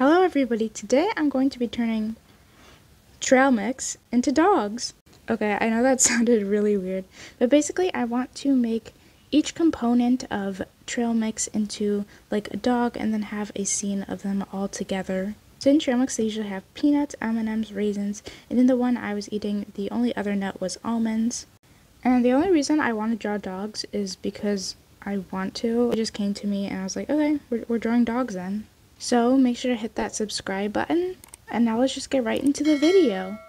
Hello everybody, today I'm going to be turning trail mix into dogs. Okay, I know that sounded really weird, but basically I want to make each component of trail mix into like a dog and then have a scene of them all together. So in trail mix they usually have peanuts, M&Ms, raisins, and then the one I was eating, the only other nut was almonds. And the only reason I want to draw dogs is because I want to. It just came to me and I was like, okay, we're drawing dogs then. So make sure to hit that subscribe button, and now let's just get right into the video.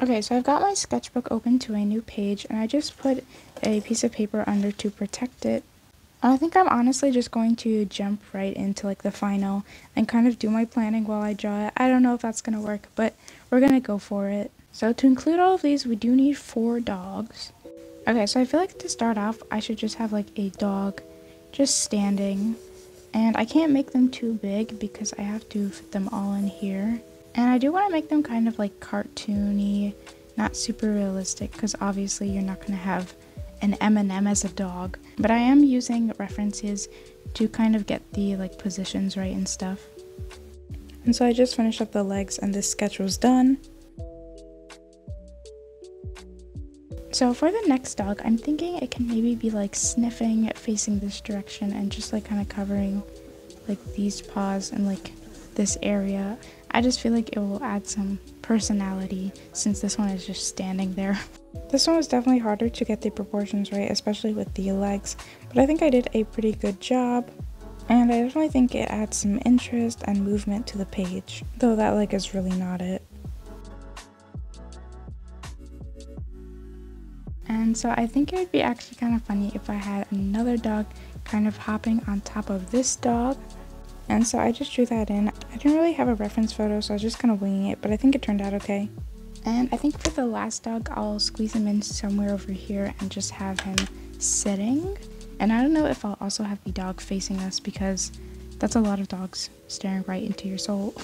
Okay, so I've got my sketchbook open to a new page, and I just put a piece of paper under to protect it. And I think I'm honestly just going to jump right into like the final and kind of do my planning while I draw it. I don't know if that's going to work, but we're going to go for it. So to include all of these, we do need 4 dogs. Okay, so I feel like to start off, I should just have like a dog just standing. And I can't make them too big because I have to fit them all in here. And I do want to make them kind of like cartoony, not super realistic, because obviously you're not going to have an M&M as a dog. But I am using references to kind of get the like positions right and stuff. And so I just finished up the legs and this sketch was done. So for the next dog, I'm thinking it can maybe be like sniffing, facing this direction, and just like kind of covering like these paws and like this area. I just feel like it will add some personality since this one is just standing there. This one was definitely harder to get the proportions right, especially with the legs, but I think I did a pretty good job. And I definitely think it adds some interest and movement to the page, though that leg is really not it. And so I think it would be actually kind of funny if I had another dog kind of hopping on top of this dog. And so I just drew that in. I didn't really have a reference photo, so I was just kind of winging it, but I think it turned out okay. And I think for the last dog, I'll squeeze him in somewhere over here and just have him sitting. And I don't know if I'll also have the dog facing us because that's a lot of dogs staring right into your soul.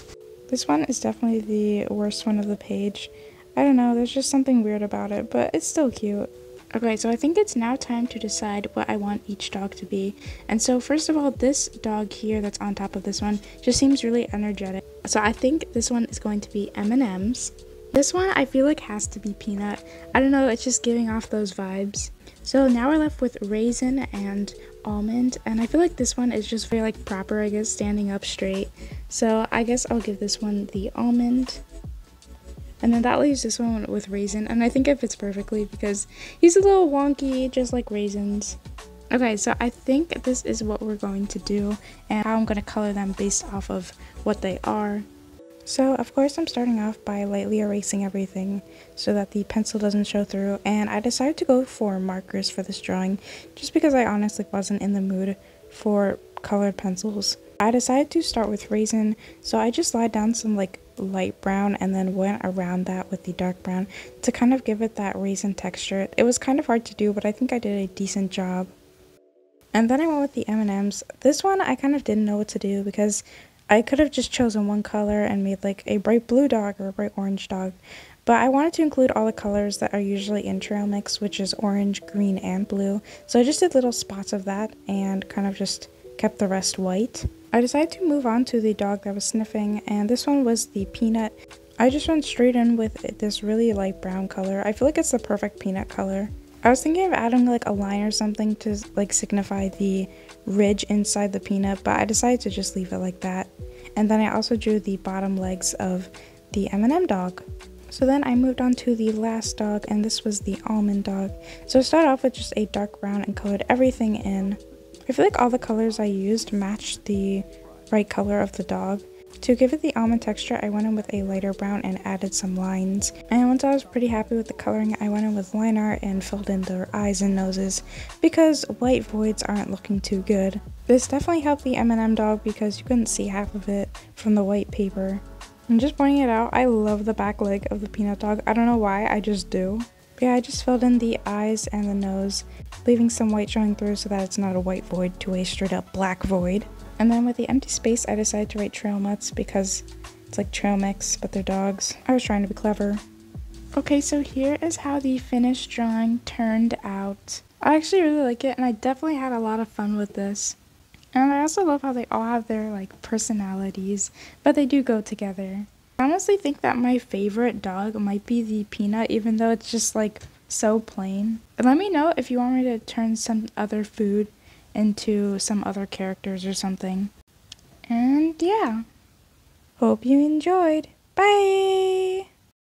This one is definitely the worst one of the page. I don't know, there's just something weird about it, but it's still cute. Okay, so I think it's now time to decide what I want each dog to be. And so first of all, this dog here that's on top of this one just seems really energetic. So I think this one is going to be M&Ms. This one I feel like has to be peanut. I don't know, it's just giving off those vibes. So now we're left with raisin and almond, and I feel like this one is just very like proper, I guess, standing up straight. So I guess I'll give this one the almond. And then that leaves this one with raisin, and I think it fits perfectly because he's a little wonky, just like raisins. Okay, so I think this is what we're going to do and how I'm going to color them based off of what they are. So of course I'm starting off by lightly erasing everything so that the pencil doesn't show through, and I decided to go for markers for this drawing just because I honestly wasn't in the mood for colored pencils. I decided to start with raisin, so I just laid down some like light brown and then went around that with the dark brown to kind of give it that raisin texture. It was kind of hard to do, but I think I did a decent job. And then I went with the M&Ms. This one I kind of didn't know what to do because I could have just chosen one color and made like a bright blue dog or a bright orange dog, but I wanted to include all the colors that are usually in trail mix, which is orange, green, and blue. So I just did little spots of that and kind of just kept the rest white. I decided to move on to the dog that was sniffing, and this one was the peanut. I just went straight in with this really light brown color. I feel like it's the perfect peanut color. I was thinking of adding like a line or something to like signify the ridge inside the peanut, but I decided to just leave it like that. And then I also drew the bottom legs of the M&M dog. So then I moved on to the last dog, and this was the almond dog. So I started off with just a dark brown and colored everything in. I feel like all the colors I used matched the right color of the dog. To give it the almond texture, I went in with a lighter brown and added some lines. And once I was pretty happy with the coloring, I went in with line art and filled in their eyes and noses because white voids aren't looking too good. This definitely helped the M&M dog because you couldn't see half of it from the white paper. And just pointing it out, I love the back leg of the peanut dog. I don't know why, I just do. But yeah, I just filled in the eyes and the nose, leaving some white showing through so that it's not a white void to a straight up black void. And then with the empty space, I decided to write trail mutts because it's like trail mix, but they're dogs. I was trying to be clever. Okay, so here is how the finished drawing turned out. I actually really like it, and I definitely had a lot of fun with this. And I also love how they all have their like personalities, but they do go together. I honestly think that my favorite dog might be the Peanut, even though it's just like so plain. And let me know if you want me to turn some other food into some other characters or something. And yeah, hope you enjoyed. Bye!